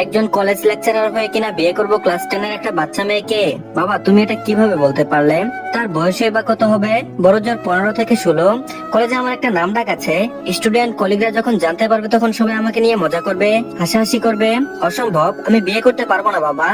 একজন college lecturer হয়ে কিনা বিয়ে করব ক্লাস 10 এর একটা বাচ্চা মেয়েকে? বাবা তুমি এটা কিভাবে বলতে পারলে? তার বয়সে বা কত হবে? বড় জোর 15 থেকে 16। কলেজে আমার একটা নাম ডাক আছে। স্টুডেন্ট কলিগরা যখন জানতে পারবে তখন সবাই আমাকে নিয়ে মজা করবে, হাসাহাসি করবে। অসম্ভব, আমি বিয়ে করতে পারবো না বাবা।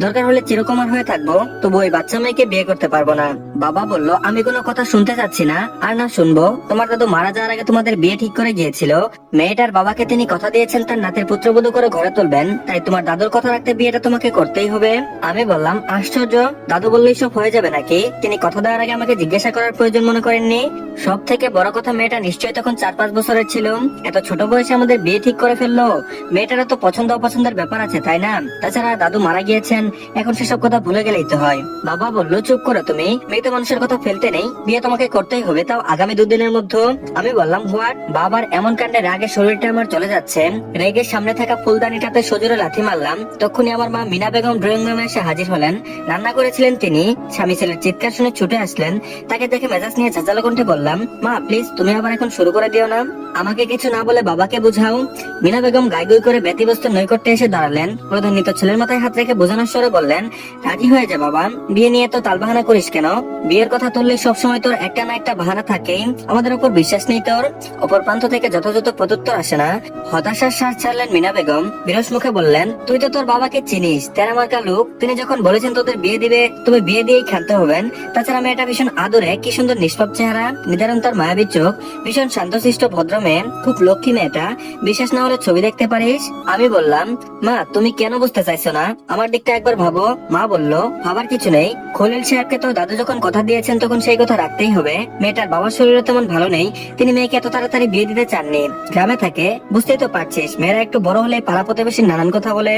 দরকার হলে চিরকুমার হয়ে থাকবো, তবু ওই বাচ্চা মেয়েকে বিয়ে করতে পারবো না। বাবা বলল, আমি কোনো কথা শুনতে চাচ্ছি না, আর না শুনবো। তোমার দাদু মারা যাওয়ার আগে তোমাদের বিয়ে ঠিক করে গিয়েছিল। মেয়েটার বাবাকে তিনি কথা দিয়েছেন তার নাতের পুত্রবধূ করে ঘরে তুলবেন, তাই তোমার দাদুর কথা রাখতে বিয়েটা তোমাকে করতেই হবে। আমি বললাম, আশ্চর্য, দাদু বললেই সব হয়ে যাবে নাকি? তিনি কথা দেওয়ার আগে আমাকে জিজ্ঞাসা করার প্রয়োজন মনে করেননি। সব থেকে বড় কথা, মেয়েটা নিশ্চয়ই তখন 4-5 বছরের ছিল। এত ছোট বয়সে আমাদের বিয়ে ঠিক করে ফেললো। মেয়েটারও তো পছন্দ অপছন্দের ব্যাপার আছে, তাই না? তাছাড়া দাদু মারা গিয়েছেন, এখন সেসব কথা ভুলে গেলেই তো হয়। বাবা বললো, চুপ করো তুমি, মৃত মানুষের কথা ফেলতে নেই, বিয়ে তোমাকে করতেই হবে, তাও আগামী 2 দিনের মধ্যে। আমি বললাম, হোয়াট? বাবার এমন কাণ্ডে রাগে শরীরটা আমার চলে যাচ্ছে। রেগের সামনে থাকা ফুলদানিটাতে সজোরে লাথি মারলাম। তখনই আমার মা মিনা বেগম ড্রয়িং রুমে এসে হাজির হলেন। রান্না করেছিলেন তিনি। স্বামী ছেলের চিৎকার শুনে ছুটে আসলেন। তাকে দেখে মেজাজ নিয়ে ঝাঁঝালো কণ্ঠে বললাম, মা প্লিজ তুমি আবার এখন শুরু করে দিও না, আমাকে কিছু না বলে বাবাকে বুঝাও। মিনা বেগম গাইগুই করে ব্যতিব্যস্ত নৈকট্যে এসে দাঁড়ালেন। ক্রোধান্বিত ছেলের মাথায় হাত রেখে বোঝানোর স্বরে বললেন, রাজি হয়ে যা বাবা, বিয়ে নিয়ে তো তালবাহানা করিস কেন? বিয়ের কথা তুললে সবসময় তোর একটা না একটা বাহানা থাকেই, আমাদের উপর বিশ্বাস নেই তোর? অপর প্রান্ত থেকে যথাযথ প্রত্যুত্তর আসে না। হতাশার শ্বাস ছাড়লেন মিনা বেগম। বিরস মুখে বললেন, তুই তো তোর বাবাকে চিনিস, তেরা মার্কা লোক। তিনি যখন বলেছেন তোদের বিয়ে দিবে, তুমি বিয়ে দিয়েই খেলতে হবেন। তাছাড়া মেয়েটা ভীষণ আদরে, কি সুন্দর নিষ্পাপ চেহারা, নিদারুণ তার মায়াবী চোখ, ভীষণ শান্তশিষ্ট ভদ্র মেয়ে, খুব লক্ষ্মী মেয়েটা। বিশ্বাস না হলে ছবি দেখতে পারিস। আমি বললাম, মা তুমি কেন বুঝতে চাইছো না? আমার দিকটা একবার ভাবো। মা বলল, ভাবার কিছু নেই, খলিল সাহেবকে তো দাদু যখন কথা দিয়েছেন তখন সেই কথা রাখতেই হবে। মেয়েটার বাবার শরীরে তেমন ভালো নেই, তিনি মেয়েকে এত তাড়াতাড়ি বিয়ে দিতে চাননি। গ্রামে থাকে, বুঝতেই তো পারছিস, মেয়েরা একটু বড় হলে পাড়া প্রতিবেশীর নানান কথা বলে।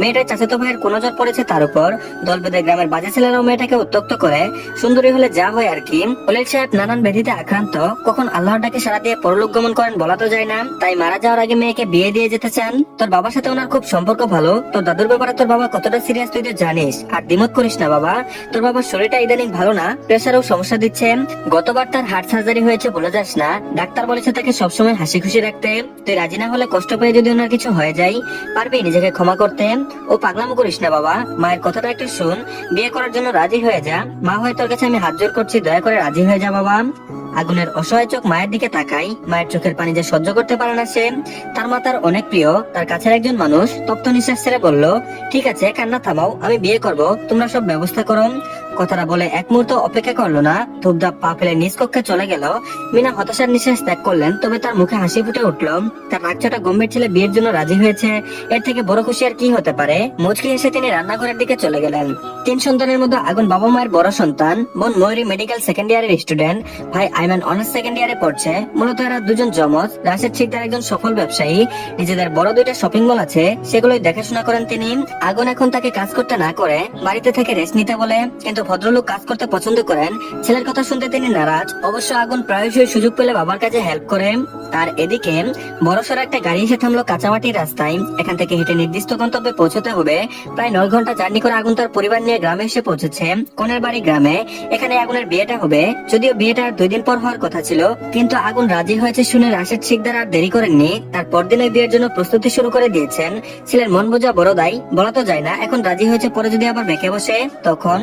মেয়েটার চাচাতো ভাইয়ের কোন নজর পড়েছে তার উপর। দল বেঁধে গ্রামের বাজে ছেলেরাও মেয়েটাকে উত্ত্যক্ত করে। সুন্দরী হলে যা হয় আর কি। খলিল সাহেব নানান ব্যাধিতে আক্রান্ত, কখন আল্লাহর ডাকে সাড়া দিয়ে পরলোক গমন করেন বলা তো যায় না। তাই মারা যাওয়ার আগে মেয়েকে বিয়ে দিয়ে যেতে চান। তোর বাবার সাথে ওনার খুব সম্পর্ক ভালো। তোর দাদুর ব্যাপারে তোর বাবা কতটা সিরিয়াস তুই তো জানিস। আর দ্বিমত করিস না বাবা, তোর বাবার শরীরটা ইদানিং ভালো না, প্রেসারও সমস্যা দিচ্ছে। গতবার তার হার্ট সার্জারি হয়েছে বলে যাস না, ডাক্তার বলেছে তাকে সবসময় হাসি খুশি রাখতে। তুই রাজি না হলে কষ্ট পেয়ে যদি ওনার কিছু হয়ে যায়, পারবি নিজেকে ক্ষমা করতে? ও পাগলামো করিস না বাবা, মায়ের কথাটা একটু শুন, বিয়ে করার জন্য রাজি হয়ে যা। মা হয়ে তোর কাছে আমি হাত জোর করছি, দয়া করে রাজি হয়ে যা বাবা। আগুনের অসহায় চোখ মায়ের দিকে তাকাই, মায়ের চোখের পানি যে সহ্য করতে পারে না সে। তার মা তার অনেক প্রিয়, তার কাছের একজন মানুষ। তপ্ত নিঃশ্বাস ছেড়ে বলল, ঠিক আছে কান্না থামাও, আমি বিয়ে করব, তোমরা সব ব্যবস্থা করো। কথাটা বলে এক মুহূর্ত অপেক্ষা করলো না, ধূপধাপ পা ফেলে নিজ কক্ষে চলে গেল। মিনা হতাশার নিঃশ্বাস ত্যাগ করলেন, তবে তার মুখে হাসি ফুটে উঠল। তার রাগচাটা গম্ভীর ছেলে বিয়ের জন্য রাজি হয়েছে, এর থেকে বড় খুশি আর কি হতে পারে? মুচকি এসে তিনি রান্নাঘরের দিকে চলে গেলেন। 3 সন্তানের মধ্যে আগুন বাবা মায়ের বড় সন্তান। বোন ময়ূরী মেডিকেল সেকেন্ড ইয়ারের স্টুডেন্ট, ভাই আইমান অনার্স সেকেন্ড ইয়ারে পড়ছে। মূলত এরা দুজন জমজ। রাশেদ শিকদার একজন সফল ব্যবসায়ী, নিজেদের বড় 2টা শপিং মল আছে, সেগুলোই দেখাশোনা করেন তিনি। আগুন এখন তাকে কাজ করতে না করে বাড়িতে থেকে রেস্ট নিতে বলে, কিন্তু ভদ্রলোক কাজ করতে পছন্দ করেন, ছেলের কথা শুনতে তিনি নারাজ। অবশ্য আগুন প্রায়শই সুযোগ পেলে বাবার কাছে হেল্প করে। আর এদিকে বড়সড় একটা গাড়ি এসে থামলো কাঁচামাটির রাস্তায়। এখান থেকে হেঁটে নির্দিষ্ট গন্তব্যে পৌঁছতে হবে। প্রায় 9 ঘন্টা জার্নি করে আগুন তার পরিবার নিয়ে গ্রামে এসে পৌঁছেছে, কনের বাড়ি গ্রামে। এখানে আগুনের বিয়েটা হবে। যদিও বিয়েটা আর 2 দিন পর হওয়ার কথা ছিল, কিন্তু আগুন রাজি হয়েছে শুনে রাশেদ শিকদার আর দেরি করেননি। তার পরদিনই বিয়ের জন্য প্রস্তুতি শুরু করে দিয়েছেন। ছেলের মন বোঝা বড় দায়, বলা তো যায় না, এখন রাজি হয়েছে, পরে যদি আবার বেঁকে বসে তখন।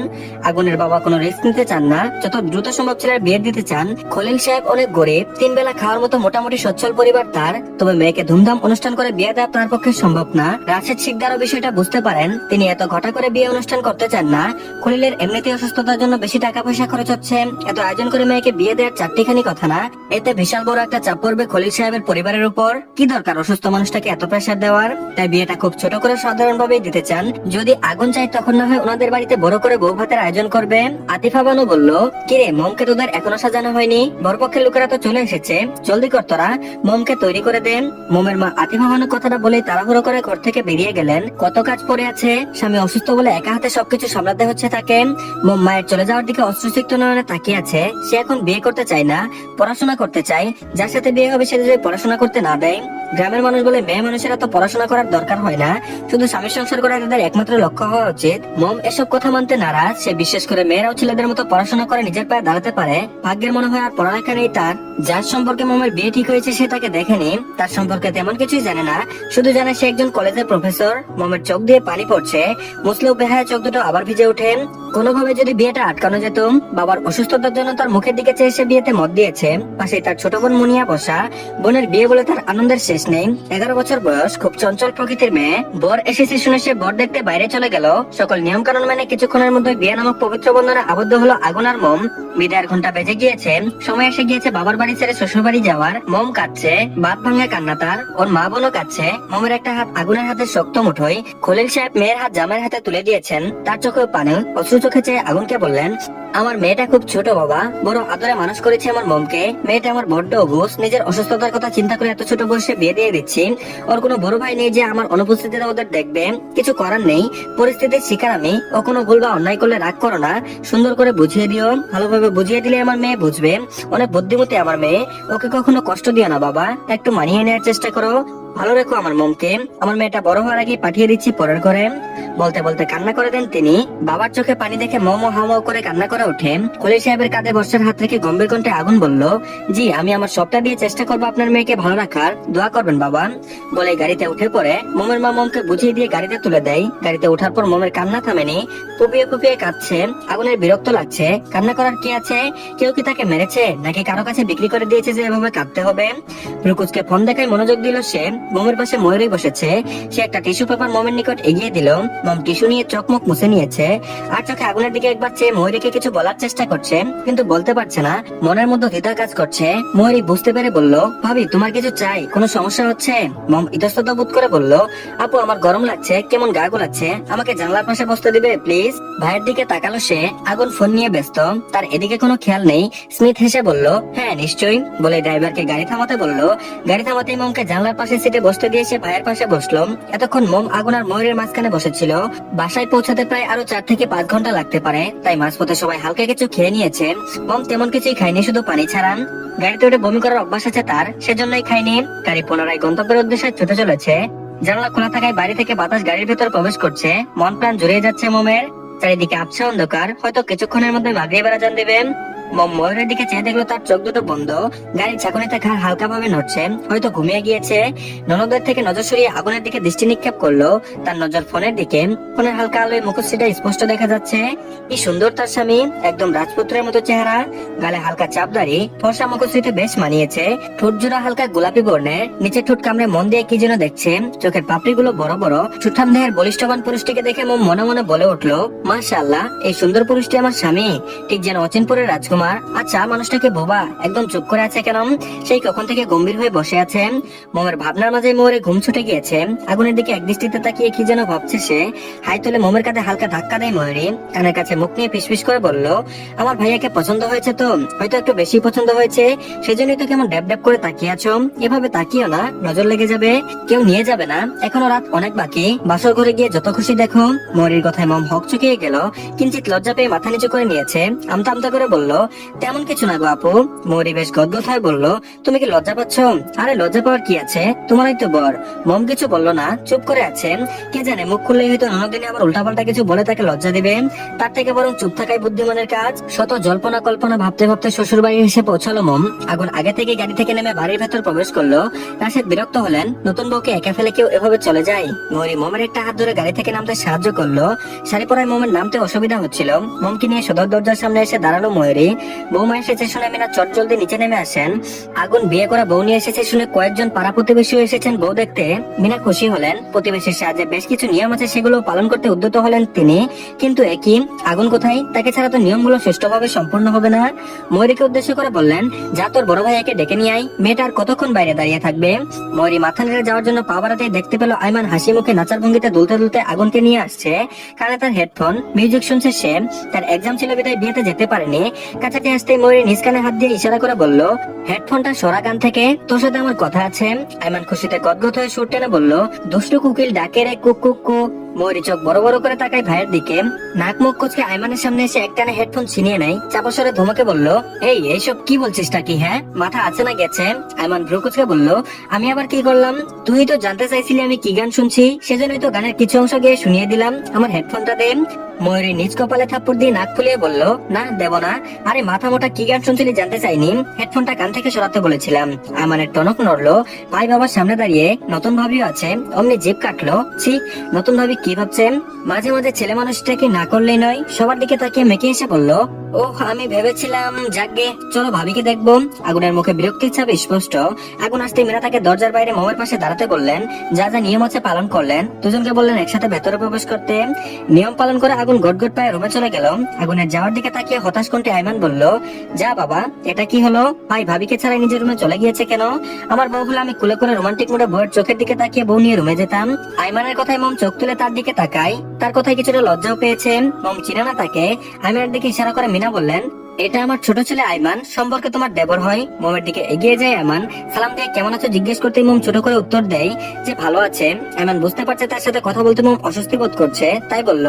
আগুনের বাবা কোনো রিস্ক নিতে চান না, যত দ্রুত সম্ভব ছেলের বিয়ে দিতে চান। খলিল সাহেব অনেক গরিব, 3 বেলা খাওয়ার মতো মোটামুটি সচ্ছল পরিবার তার, তবে মেয়েকে ধুমধাম অনুষ্ঠান করে বিয়ে দেওয়া তার পক্ষে সম্ভব না। রাশেদ শিকদারও বিষয়টা বুঝতে পারেন, তিনি এত ঘটা করে বিয়ে অনুষ্ঠান করতে চান না। খলিলের এমনিতে অসুস্থতার জন্য বেশি টাকা পয়সা খরচ হচ্ছে, এত আয়োজন করে মেয়েকে বিয়ে দেওয়ার চারটিখানি কথা না। এতে বিশাল বড় একটা চাপ পড়বে খলিল সাহেবের পরিবারের উপর। কি দরকার অসুস্থ মানুষটাকে এত প্রেসার দেওয়ার? তাই বিয়েটা খুব ছোট করে সাধারণ ভাবেই দিতে চান। যদি আগুন চাই তখন না হয় ওনাদের বাড়িতে বড় করে বউ ভাতের আয়োজন করবে। আতিফা বানু বলল, কিরে মোমকে তোদের এখনো সাজানো হয়নি? বরপক্ষের লোকেরা তো চলে এসেছে, জলদি কর তোরা, মোমকে তৈরি করে দেন। মোমের মা আতিফা বানু কথাটা বলে তাড়াহুড়ো করে ঘর থেকে বেরিয়ে গেলেন। কত কাজ পড়ে আছে, স্বামী অসুস্থ বলে একা হাতে সবকিছু সামলাতে হচ্ছে তাকে। মোম মায়ের চলে যাওয়ার দিকে অশ্রুসিক্ত নয়নে তাকিয়ে আছে। সে এখন বিয়ে করতে চায় না, পড়াশোনা করতে চায়। যার সাথে বিয়ে হবে সে যদি পড়াশোনা করতে না দেয়। গ্রামের মানুষ বলে মেয়ে মানুষেরা তো পড়াশোনা করার দরকার হয় না, শুধু স্বামীর সংসার করা তাদের একমাত্র লক্ষ্য হওয়া উচিত। মোম এসব কথা মানতে নারাজ। সে বিশ্বাস বিশেষ করে মেয়েরাও ছেলেদের মতো পড়াশোনা করে নিজের পায়ে দাঁড়াতে পারে, ভাগ্যের মনে হয় আর পড়ালেখা নেই তার। যার সম্পর্কে মমের বিয়ে ঠিক হয়েছে সে তাকে দেখেনি, তার সম্পর্কে তেমন কিছুই জানে না, শুধু জানে সে একজন কলেজের প্রফেসর। মমের চোখ দিয়ে পানি পড়ছে, মুসলেও বেহায়া চোখ দুটো আবার ভিজে ওঠে। কোনোভাবে যদি বিয়েটা আটকানো যেত। বাবার অসুস্থতার জন্য তার মুখের দিকে চেয়ে সে বিয়েতে মত দিয়েছে। পাশে তার ছোট বোন মুনিয়া বসা, বোনের বিয়ে বলে তার আনন্দের শেষ নেই। 11 বছর বয়স, খুব চঞ্চল প্রকৃতির মেয়ে। বর এসেছে শুনে সে বর দেখতে বাইরে চলে গেল। সকল নিয়ম কানুন মেনে কিছুক্ষণের মধ্যে বিয়ে নামক পবিত্র বন্ধনে আবদ্ধ হলো আগুন আর মম। বিদায়ের ঘন্টা বেজে গিয়েছে, সময় এসে গিয়েছে বাবার বাড়ি ছেড়ে শ্বশুর বাড়ি যাওয়ার। মম কাঁদছে, বাদ ভাঙা কান্না তার। ওর মা বোনও কাঁদছে। মমের একটা হাত আগুনের হাতে শক্ত মুঠোয়। খলিল সাহেব মেয়ের হাত জামাইয়ের হাতে তুলে দিয়েছেন। তার চোখে পানি, অশ্রু চোখে চেয়ে আগুনকে বললেন, আমার মেয়েটা খুব ছোট বাবা, বড় আদরে মানুষ করেছে আমার মমকে। মেয়েটা আমার বড্ড অবুঝ, নিজের অসুস্থতার কথা চিন্তা করে এত ছোট বয়সে বিয়ে দিয়ে দিচ্ছি। ওর কোনো বড় ভাই নেই যে আমার অনুপস্থিতিতে ওদের দেখবে। কিছু করার নেই, পরিস্থিতির শিকার আমি। ও কোনো ভুল বা অন্যায় করলে রাগ করো না, সুন্দর করে বুঝিয়ে দিও। ভালোভাবে বুঝিয়ে দিলে আমার মেয়ে বুঝবে। অনেক বুদ্ধিমতী আমার মেয়ে, ওকে কখনো কষ্ট দিও না বাবা, একটু মানিয়ে নেওয়ার চেষ্টা করো। ভালো রেখো আমার মমকে। আমার মেয়েটা বড় হওয়ার আগে পাঠিয়ে দিচ্ছি পরের ঘরে। বলতে বলতে কান্না করে দেন তিনি। বাবার চোখে পানি দেখে মম হাওয়া করে কান্না করে ওঠেন। খলিল সাহেবের কাঁধে বর্ষার হাত রেখে গম্ভীর কণ্ঠে আগুন বলল, জি আমি আমার সবটা দিয়ে চেষ্টা করবো আপনার মেয়েকে ভালো রাখার, দোয়া করবেন বাবা। বলে গাড়িতে উঠে পড়ে। মমের মা মমকে বুঝিয়ে দিয়ে গাড়িতে তুলে দেয়। গাড়িতে ওঠার পর মমের কান্না থামেনি, ফুপিয়ে ফুপিয়ে কাঁদছে। আগুনের বিরক্ত লাগছে। কান্না করার কি আছে? কেউ কি তাকে মেরেছে নাকি কারো কাছে বিক্রি করে দিয়েছে যে এভাবে কাঁদতে হবে? রুকুজকে ফোন দেখায় মনোযোগ দিল সে। মমের পাশে ময়ূরী বসেছে। সে একটা টিস্যু পেপার মমের নিকট এগিয়ে দিল। মম টিস্যু নিয়ে চোখ মুখ মুছে নিয়েছে। আর চোখে আগুনের দিকে একবার চেয়ে ময়ূরীকে কিছু বলার চেষ্টা করছে, কিন্তু বলতে পারছে না। মনের মধ্যে দ্বিধা কাজ করছে। ময়ূরী বুঝতে পেরে বলল, ভাবি তোমার কিছু চাই? কোনো সমস্যা হচ্ছে? মম ইতস্তত বোধ করে বলল, আপু আমার গরম লাগছে, কেমন গা গোলাচ্ছে, আমাকে জানলার পাশে বসতে দিবে প্লিজ? ভাইয়ের দিকে তাকালো সে। আগুন ফোন নিয়ে ব্যস্ত, তার এদিকে কোনো খেয়াল নেই। স্মিথ হেসে বলল, হ্যাঁ নিশ্চয়ই। বলে ড্রাইভারকে গাড়ি থামাতে বলল। গাড়ি থামাতেই মমকে জানলার পাশে সিটে বসতে দিয়ে সে ভাইয়ের পাশে বসলো। এতক্ষণ মম আগুন আর ময়ূরের মাঝখানে বসেছিল। বাসায় পৌঁছাতে প্রায় আরো 4 থেকে 5 ঘন্টা লাগতে পারে, তাই মাঝপথে সবাই হালকা কিছু খেয়ে নিয়েছে। মম তেমন কিছুই খায়নি, শুধু পানি ছাড়া। গাড়িতে উঠে বমি করার অভ্যাস আছে তার, সেজন্যই খায়নি। গাড়ি পুনরায় গন্তব্যের উদ্দেশ্যে ছুটে চলেছে। জানালা খোলা থাকায় বাইরে থেকে বাতাস গাড়ির ভেতর প্রবেশ করছে। মন প্রাণ জুড়িয়ে যাচ্ছে মমের। চারিদিকে আবছা অন্ধকার, হয়তো কিছুক্ষণের মধ্যে মাগরিব আজান দেবে। মম ময়ূরের দিকে চেয়ে দেখলো তার চোখ দুটো বন্ধ। গাড়ির ঝাঁকুনিতে ঘাড় হালকা ভাবে নড়ছে, হয়তো ঘুমিয়ে গিয়েছে। ননদের থেকে নজর সরিয়ে আগুনের দিকে দৃষ্টি নিক্ষেপ করলো। তার নজর ফোনের দিকে। ফোনের হালকা আলোয় মুখশ্রীটা স্পষ্ট দেখা যাচ্ছে। কি সুন্দর তার স্বামী, একদম রাজপুত্রের মতো চেহারা। গালে হালকা চাপদারি, ফর্সা মুখশ্রীতে বেশ মানিয়েছে। ঠোঁট জোড়া হালকা গোলাপি বর্ণের, নিচে ঠোঁট কামড়ে মন দিয়ে কি যেন দেখছে। চোখের পাপড়িগুলো বড় বড়। সুঠাম দেহের বলিষ্ঠবান পুরুষটিকে দেখে মম মনে মনে বলে উঠলো, মাশাআল্লাহ, এই সুন্দর পুরুষটি আমার স্বামী, ঠিক যেন অচিনপুরের রাজকুমার। আচ্ছা মানুষটাকে বোবা, একদম চুপ করে আছে কেন? সেই কখন থেকে গম্ভীর হয়ে বসে আছে। মমের ভাবনার মাঝে মোহরে ঘুম ছুটে গিয়েছে। আগুনের দিকে এক দৃষ্টিতে তাকিয়ে কি যেন ভাবছে সে। হাই তুলে মমের কাঁধে হালকা ধাক্কা দেয় ময়ূরী। কানের কাছে মুখ নিয়ে ফিসফিস করে বলল, আমার ভাইয়াকে পছন্দ হয়েছে তো, হয়তো একটু বেশি পছন্দ হয়েছে, সেজন্যই তো কেমন ড্যাব ড্যাব করে তাকিয়ে আছো। এভাবে তাকিও না, নজর লেগে যাবে। কেউ নিয়ে যাবে না, এখনো রাত অনেক বাকি। বাসর ঘরে গিয়ে যত খুশি দেখো। ময়ূরীর কথায় মম হক চুকিয়ে গেল। কিঞ্চিত লজ্জা পেয়ে মাথা নিচু করে নিয়েছে। আমতা আমতা করে বলল, তেমন কিছু না গো আপু। ময়ূরী বেশ গদগদ হয়ে বলল, তুমি কি লজ্জা পাচ্ছ? আরে লজ্জা পাওয়ার কি আছে, তোমারই তো বর। মম কিছু বলল না, চুপ করে আছে। কে জানে মুখ খুললেই হয়তো ননদিনী আবার উল্টাপাল্টা কিছু বলে তাকে লজ্জা দিবে। তার থেকে বরং চুপ থাকাই বুদ্ধিমানের কাজ। শত জল্পনা কল্পনা ভাবতে ভাবতে শ্বশুর বাড়ি এসে পৌঁছালো মম। আগুন আগে থেকে গাড়ি থেকে নেমে বাড়ির ভেতর প্রবেশ করলো। রাশেদ বিরক্ত হলেন, নতুন বউকে একা ফেলে কেউ এভাবে চলে যায়? ময়ূরী মমের একটা হাত ধরে গাড়ি থেকে নামতে সাহায্য করলো। শাড়ি পরায় মমের নামতে অসুবিধা হচ্ছিল। মমকে নিয়ে সদর দরজার সামনে এসে দাঁড়ালো ময়ূরী। বৌমা এসেছে শুনে মিনা চট জলদি নিচে নেমে আসেন। আগুন বিয়ে করা বউ নিয়ে এসেছে শুনে কয়েকজন পাড়া প্রতিবেশী এসেছেন বউ দেখতে। মিনা খুশি হলেন। প্রতিবেশীর সাহায্যে বেশ কিছু নিয়ম আছে, সেগুলো পালন করতে উদ্যত হলেন তিনি। কিন্তু একই আগুন কোথায়? তাকে ছাড়া তো নিয়মগুলো সুষ্ঠুভাবে সম্পূর্ণ হবে না। ময়ূরীকে উদ্দেশ্য করে বললেন, যা তোর বড় ভাই একে ডেকে নিয়ে আয়। মেয়েটা আর কতক্ষণ বাইরে দাঁড়িয়ে থাকবে? ময়ূরী মাথা নেড়ে যাওয়ার জন্য পা বাড়াতেই দেখতে পেল আইমান হাসি মুখে নাচার ভঙ্গিতে দুলতে দুলতে আগুনকে নিয়ে আসছে। কানে তার হেডফোন, মিউজিক শুনছে সে। তার এক্সাম ছিল বিদায় বিয়েতে যেতে পারেনি। কাছাকাছি আসতেই ময়ূরী নিজ কানে হাত দিয়ে ইশারা করে বলল, হেডফোনটা সরা কান থেকে, তোর সাথে আমার কথা আছে। আইমান খুশিতে গদগদ হয়ে সুর টেনে বলল, দুষ্টু কুকিল ডাকে রে কুক কুক কুক। ময়ূরী চোখ বড় বড় করে তাকায় ভাইয়ের দিকে। নাক মুখ কুচকে আইমানের সামনে এসে একটানে হেডফোন ছিনিয়ে নেয়, চাপসরে ধমকে বলল, এই এইসব কি বলছিসটা কি? হ্যাঁ, মাথা আছে না গেছে? আইমান ভ্রু কুচকে বলল, আমি আবার কি করলাম? তুই তো জানতে চাইছিলি আমি কি গান শুনছি, সেজন্যই তো গানের কিছু অংশ গিয়ে শুনিয়ে দিলাম। আমার হেডফোনটা দে। ময়ূরী নিজ কপালে থাপ্পড় দিয়ে নাক ফুলিয়ে বলল, না দেব না। আরে মাথা মোটা কি গান শুনছিলি জানতে চাইনি, হেডফোনটা কান থেকে সরাতে বলেছিলাম। আইমানের টনক নড়লো। ভাই বাবার সামনে দাঁড়িয়ে নতুন ভাবিও আছে, অমনি জিভ কাটলো। ছি, নতুন ভাবি কি ভাবছেন? মাঝে মাঝে ছেলে মানুষটাকে না করলেই নয়। সবার দিকে তাকিয়ে মেকে এসে বলল, ওহ আমি ভেবেছিলাম, যাকগে চলো ভাবিকে দেখবো। আগুনের মুখে বিরক্তির ছাপ স্পষ্ট। আগুন আসতে মিনা তাকে দরজার বাইরে মোমের পাশে দাঁড়াতে বললেন। যা যা নিয়ম আছে পালন করলেন, দুজনকে বললেন একসাথে ভেতরে প্রবেশ করতে। নিয়ম পালন করে আগুন গটগট পায়ে রুমে চলে গেল। আগুনের যাওয়ার দিকে তাকিয়ে হতাশ কণ্ঠে আইমান বলল, যা বাবা, এটা কি হলো? ভাই ভাবিকে ছাড়াই নিজের রুমে চলে গিয়েছে কেন? আমার বউ হলে আমি কুলে করে রোমান্টিক মোডে বউয়ের চোখের দিকে তাকিয়ে বউ নিয়ে রুমে যেতাম। আইমানের কথায় মম চোখ তুলে তার দিকে তাকায়। তার কথায় কিছুটা লজ্জাও পেয়েছেন। মম চিনে না তাকে। আইমানের দিকে ইশারা করে মিনা বললেন, এটা আমার ছোট ছেলে আইমান, সম্পর্কে তোমার দেবর হয়। মোমের দিকে এগিয়ে যায় আইমান। সালাম দিয়ে কেমন আছো জিজ্ঞেস করতে মোম ছোট করে উত্তর দেয় যে ভালো আছে। আইমান বুঝতে পারছে তার সাথে কথা বলতে মোম অস্বস্তি বোধ করছে, তাই বলল,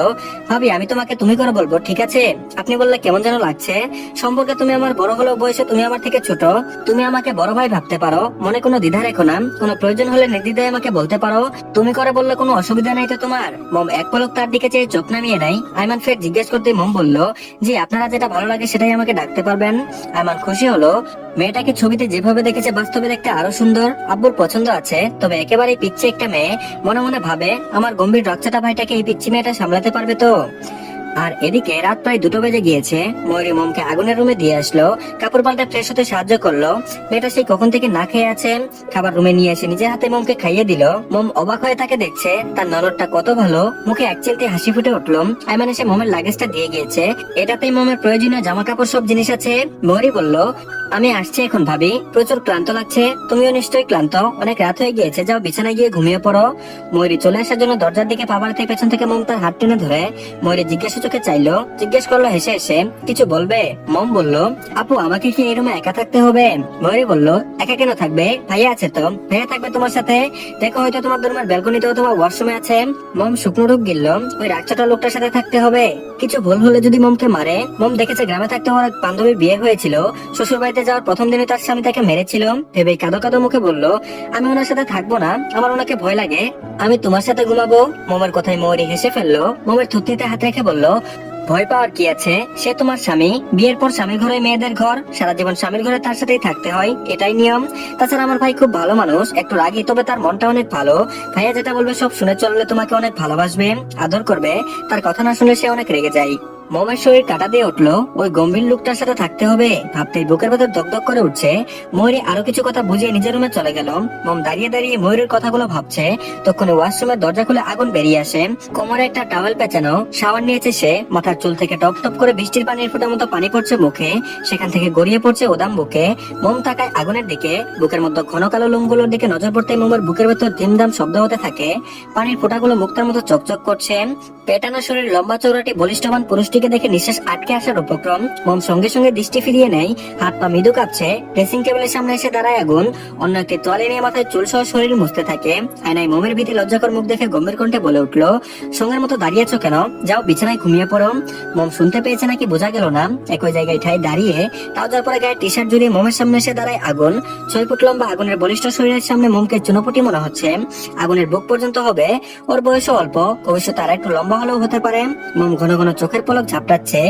ভাবি আমি তোমাকে তুমি করে বলবো, ঠিক আছে? আপনি বললে কেমন যেন লাগছে। সম্পর্কে তুমি আমার বড় হলেও বয়সে তুমি আমার থেকে ছোট। তুমি আমাকে বড় ভাই ভাবতে পারো, মনে কোনো দ্বিধা রেখো না। কোনো প্রয়োজন হলে নির্দ্বিধায় আমাকে বলতে পারো। তুমি করে বললে কোনো অসুবিধা নাই তো তোমার? মোম এক পলক তার দিকে চেয়ে চোখ নামিয়ে নেয়। আইমান ফের জিজ্ঞেস করতে মোম বলল, জি আপনারা যেটা ভালো লাগে সেটাই আমাকে ডাকতে পারবেন। আইমান খুশি হলো। মেয়েটাকে ছবিতে যেভাবে দেখেছে বাস্তবে দেখতে আরো সুন্দর। আব্বুর পছন্দ আছে, তবে একেবারেই পিচ্ছি একটা মেয়ে। মনে মনে ভাবে, আমার গম্ভীর রক্তটা ভাইটাকে এই পিচ্ছি মেয়েটা সামলাতে পারবে তো? আর এদিকে রাত প্রায় 2টো বেজে গিয়েছে। ময়ূরী মোমকে আগুনের রুমে দিয়ে আসলো, কাপড় পাল্টে ফ্রেশ হতে সাহায্য করলো। মেয়েটা সেই কখন থেকে না খেয়ে আছে। খাবার রুমে নিয়ে এসে নিজের হাতে মোমকে খাইয়ে দিল। মোম অবাক হয়ে তাকে দেখছে, তার ননদটা কত ভালো। মুখে এক চিলতে হাসি ফুটে উঠলো। আইমান এসে মোমের লাগেজটা দিয়ে গিয়েছে, এটাতেই মোমের প্রয়োজনীয় জামা কাপড় সব জিনিস আছে। ময়ূরী বলল, আমি আসছি এখন ভাবি, প্রচুর ক্লান্ত লাগছে। তুমিও নিশ্চয়ই ক্লান্ত, অনেক রাত হয়ে গিয়েছে, যাও বিছানায় গিয়ে ঘুমিয়ে পড়ো। ময়ূরী চলে আসার জন্য দরজার দিকে পা বাড়াতে পেছন থেকে মোম তার হাত টেনে ধরে। ময়ূরী জিজ্ঞাসা চোখে চাইলো, জিজ্ঞেস করলো হেসে হেসে, কিছু বলবে? মম বলল, আপু আমাকে কি এই রুমে একা থাকতে হবে? ময়ূরী বলল, একা কেন থাকবে, ভাইয়া আছে তো। ভাইয়া থাকবে তোমার সাথে, দেখো হয়তো তোমার রুমের ব্যালকনিতেও তোমার ওয়াশরুমে আছে। মম শুকনো ঢুক গিলল, ওই রাগচাটা লোকটার সাথে থাকতে হবে? কিছু ভুল হলে যদি মমকে মারে? মম দেখেছে গ্রামে থাকতে ওর এক বান্ধবীর বিয়ে হয়েছিল, শ্বশুর বাড়িতে যাওয়ার প্রথম দিনে তার স্বামী তাকে মেরেছিল। ভেবে কাঁদো কাঁদো মুখে বলল, আমি ওনার সাথে থাকবো না, আমার ওনাকে ভয় লাগে, আমি তোমার সাথে ঘুমাবো। মমের কথায় ময়ূরী হেসে ফেললো। মমের থুতনিতে হাত রেখে বলল, ভয় পাওয়ার কি আছে, সে তোমার স্বামী। বিয়ের পর স্বামীর ঘরে মেয়েদের ঘর, সারা জীবন স্বামীর ঘরে তার সাথেই থাকতে হয়, এটাই নিয়ম। তাছাড়া আমার ভাই খুব ভালো মানুষ, একটু রাগী, তবে তার মনটা অনেক ভালো। ভাইয়া যেটা বলবে সব শুনে চললে তোমাকে অনেক ভালোবাসবে, আদর করবে। তার কথা না শুনলে সে অনেক রেগে যায়। মোমের শরীর কাটা দিয়ে উঠলো, ওই গম্ভীর লোকটার সাথে থাকতে হবে ভাবতেই বুকের ভেতর দগদগ করে উঠছে। ময়ূরী আরো কিছু কথা বুঝিয়ে নিজের রুমে চলে গেল। মম দাঁড়িয়ে দাঁড়িয়ে ময়ূরের কথাগুলো ভাবছে। তখন ওয়াশরুমের দরজা খুলে আগুন বেরিয়ে আসে, কোমরে একটা টাওয়েল পেঁচানো, শাওয়ার নিয়েছে সে। মাথার চুল থেকে টপ টপ করে বৃষ্টির পানির ফোঁটার মতো পানি পড়ছে মুখে, সেখান থেকে গড়িয়ে পড়ছে ওদাম বুকে। মম তাকায় আগুনের দিকে, বুকের মধ্যে ঘন কালো লোমগুলোর দিকে নজর পড়তে মোমের বুকের ভেতর ধিমধাম শব্দ হতে থাকে। পানির ফোঁটাগুলো মুক্তার মতো চকচক করছে। পেটানো শরীর, লম্বা চৌড়াটি বলিষ্ঠবান পুরুষটিকে দেখে নিঃশ্বাস আটকে আসার উপক্রম। মম সঙ্গে সঙ্গে দৃষ্টি ফিরিয়ে নেয়, হাত পা মৃদু কাঁপছে। ড্রেসিং টেবিলের সামনে এসে দাঁড়ায় আগুন, অন্য একটি তোয়ালে নিয়ে মাথায় চুল সহ শরীর মুছতে থাকে। আয়নায় মোমের ভীতি লজ্জাকর মুখ দেখে গম্ভীর কণ্ঠে বলে উঠলো, সঙ্গের মতো দাঁড়িয়েছো কেন, যাও বিছানায় ঘুমিয়ে পড়ো। মম শুনতে পেয়েছে নাকি বোঝা গেল না, একই জায়গায় ঠায় দাঁড়িয়ে ট্রাউজার পরে গায়ে টি শার্ট জড়িয়ে মোমের সামনে এসে দাঁড়ায় আগুন। 6 ফুট লম্বা আগুনের বলিষ্ঠ শরীরের সামনে মোমকে চুনোপুটি মনে হচ্ছে। আগুনের বুক পর্যন্ত হবে, ওর বয়স অল্প, ভবিষ্যতে আর একটু লম্বা হলেও হতে পারে। মোম ঘন ঘন চোখের পলক ঝাপটাচ্ছে,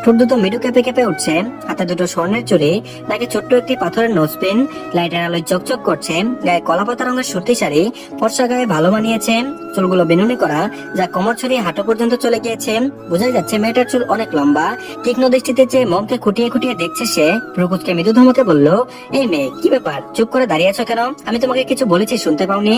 ঠোঁট দুটো মৃদু কেঁপে কেঁপে উঠছে। হাতে দুটো স্বর্ণের চুড়ি, নাকি ছোট্ট একটি পাথরের নোজপিন, লাইটের আলোয় চকচক করছে। গায়ে কলা পাতা রঙের সুতি শাড়ি, ফর্সা গায়ে ভালো মানিয়েছে। চুলগুলো বেনুনি করা, যা কোমর ছড়িয়ে হাঁটু পর্যন্ত চলে গিয়েছে। বোঝাই যাচ্ছে মেয়েটার চুল অনেক লম্বা। তীক্ষ্ণ দৃষ্টিতে চেয়ে মমকে খুঁটিয়ে খুঁটিয়ে দেখছে সে। প্রকুতকে মৃদু ধমকে বলল, এই মেয়ে কি ব্যাপার, চুপ করে দাঁড়িয়ে আছো কেন, আমি তোমাকে কিছু বলেছি শুনতে পাওনি?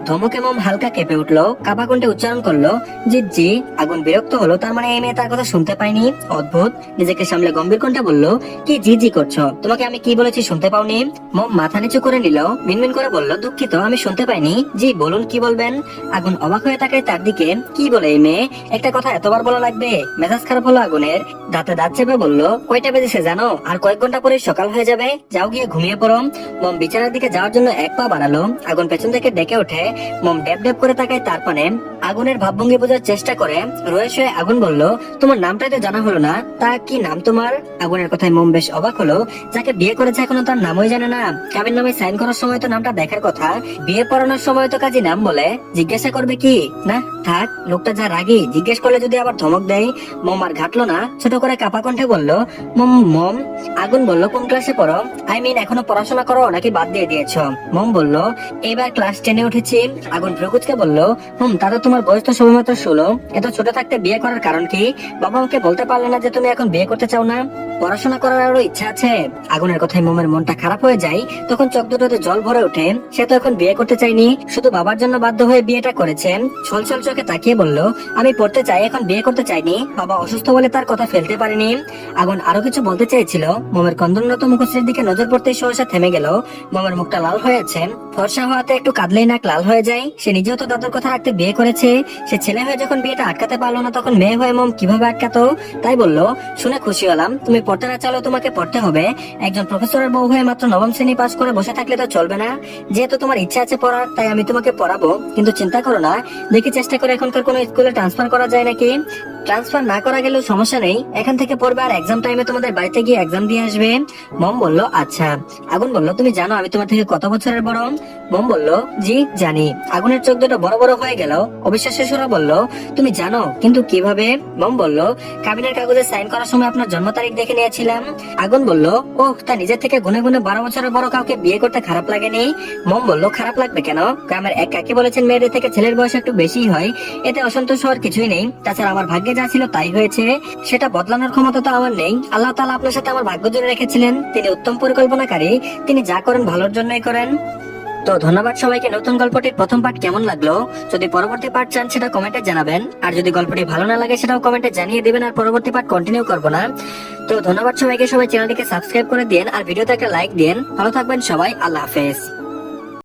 ধমকে মম হালকা কেঁপে উঠলো, কাপা কণ্ঠে উচ্চারণ করলো, জি জি। আগুন বিরক্ত হলো, তার মানে এই মেয়ে তার কথা শুনতে শুনতে পাইনি? অদ্ভুত। নিজেকে সামলে গম্ভীর কণ্ঠে বলল, কি জি জি করছো? তোমাকে আমি কি বলেছি শুনতে পাওনি? মম মাথা নিচু করে নিল, মিনমিন করে বলল, দুঃখিত, আমি শুনতে পাইনি। জি বলুন, কি বলবেন? আগুন অবাক হয়ে তাকায় তার দিকে। কি বলে এই মেয়ে? একটা কথা এতবার বলা লাগবে? মেজাজ খারাপ হলো আগুনের। দাঁতে দাঁত চেপে বলল, কয়টা বেজেছে জানো? আর কয়েক ঘন্টা পরে সকাল হয়ে যাবে। যাও গিয়ে ঘুমিয়ে পড়ো। মম বিছানার দিকে যাওয়ার জন্য এক পা বাড়ালো। আগুন পেছন থেকে ডেকে ওঠে। মম ড্যাব ড্যাব করে তাকায় তার পানে। আগুনের ভাবভঙ্গি বোঝার চেষ্টা করে। রয়ে শুয়ে আগুন বলল, তোমার নামটাই তো জানা হলো না, তা কি নাম তোমার? আগুনের কথায় মম বেশ অবাক হলো। যাকে বিয়ে করেছে এখনো তার নামই জানে না? কাবিন নামে সাইন করার সময় তো নামটা দেখার কথা। বিয়ে পড়ানোর সময় তো কাজী নাম বলে, জিজ্ঞাসা করবে কি? না থাক, লোকটা যা রাগী, জিজ্ঞেস করলে যদি আবার ধমক দেয়। মম আর ঘাটলো না, ছোট করে কাপা কণ্ঠে বলল, মম মম। আগুন বলল, কোন ক্লাসে পড়ো? আই মিন এখনো পড়াশোনা করো নাকি বাদ দিয়ে দিয়েছো? মম বলল, এবার ক্লাস 10-এ উঠেছি। আগুন প্রকুচকে বলল, তাতে তোমার বয়স তো সবেমাত্র 16। এত ছোট থাকতে বিয়ে করার কারণ কি? বাবা আমাকে বলতে পারলে না যে তুমি এখন বিয়ে করতে চাও না? পড়াশোনা করার আরো ইচ্ছা আছে? আগুনের কথায় মমের মনটা খারাপ হয়ে যায়। তখন চোখ দুটোতে জল ভরে ওঠে। সে তো এখন বিয়ে করতে চাইনি, শুধু বাবার জন্য বাধ্য হয়ে বিয়েটা করেছে। ছলছল চোখে তাকিয়ে বলল, আমি পড়তে চাই, এখন বিয়ে করতে চাইনি। বাবা অসুস্থ বলে তার কথা ফেলতে পারিনি। আগুন আরো কিছু বলতে চেয়েছিল। মমের কন্দনরত মুখশ্রীর দিকে নজর পড়তেই সহসা থেমে গেল। মমের মুখটা লাল হয়েছে। ফর্সা হওয়াতে একটু কাঁদলেই নাক লাল হয়ে যায়। সে নিজেও তো দাদুর কথা রাখতে বিয়ে করেছে। সে ছেলে হয়ে যখন বিয়েটা আটকাতে পারলো না, তখন মেয়ে হয়ে মম কিভাবে আটকাতো? তাই বলল, শুনে খুশি হলাম, তুমি পড়তে না চাইলেও তোমাকে পড়তে হবে। একজন প্রফেসরের বউ হয়ে মাত্র নবম শ্রেণী পাস করে বসে থাকলে তো চলবে না। যেহেতু তোমার ইচ্ছা আছে পড়ার, তাই আমি তোমাকে পড়াবো। কিন্তু চিন্তা করো না, দেখি চেষ্টা করে এখনকার কোনো স্কুলে ট্রান্সফার করা যায় নাকি। ট্রান্সফার না করা গেলেও সমস্যা নেই, এখান থেকে পড়বে আর এক্সাম টাইমে তোমাদের বাড়িতে গিয়ে এক্সাম দিয়ে আসবে। মম বলল, আচ্ছা। আগুন বলল, তুমি জানো আমি তোমার থেকে কত বছরের বড়? মম বলল, জি জানি। আগুনের চোখ দুটো বড় বড় হয়ে গেল। অবিশ্বাসের সুরে বলল, তুমি জানো, কিন্তু কিভাবে? মম বলল, কাবিনের কাগজে সাইন করার সময় আপনার জন্ম তারিখ দেখে নিয়েছিলাম। আগুন বলল, ওহ, তা নিজের থেকে গুনে গুনে 12 বছরের বড় কাউকে বিয়ে করতে খারাপ লাগেনি? মম বলল, খারাপ লাগবে কেন? গ্রামের এক কাকি বলেছেন মেয়েদের থেকে ছেলের বয়স একটু বেশি হয়, এতে অসন্তোষ হওয়ার কিছুই নেই। তাছাড়া আমার ভাগ্যে যা ছিল তাই হয়েছে, সেটা বদলানোর ক্ষমতা তো আমার নেই। আল্লাহ তাআলা আপনার সাথে আমার ভাগ্য জুড়ে রেখেছিলেন। তিনি উত্তম পরিকল্পনাকারী, তিনি যা করেন ভালোর জন্যই করেন। তো ধন্যবাদ সবাইকে। নতুন গল্পটির প্রথম পার্ট কেমন লাগলো? যদি পরবর্তী পার্ট চান সেটা কমেন্টে জানাবেন। আর যদি গল্পটি ভালো না লাগে সেটাও কমেন্টে জানিয়ে দিবেন। আর পরবর্তী পার্ট কন্টিনিউ করবো না। তো ধন্যবাদ সবাইকে। সবাই চ্যানেলটিকে সাবস্ক্রাইব করে দিন আর ভিডিওতে একটা লাইক দিন। ভালো থাকবেন সবাই। আল্লাহ হাফেজ।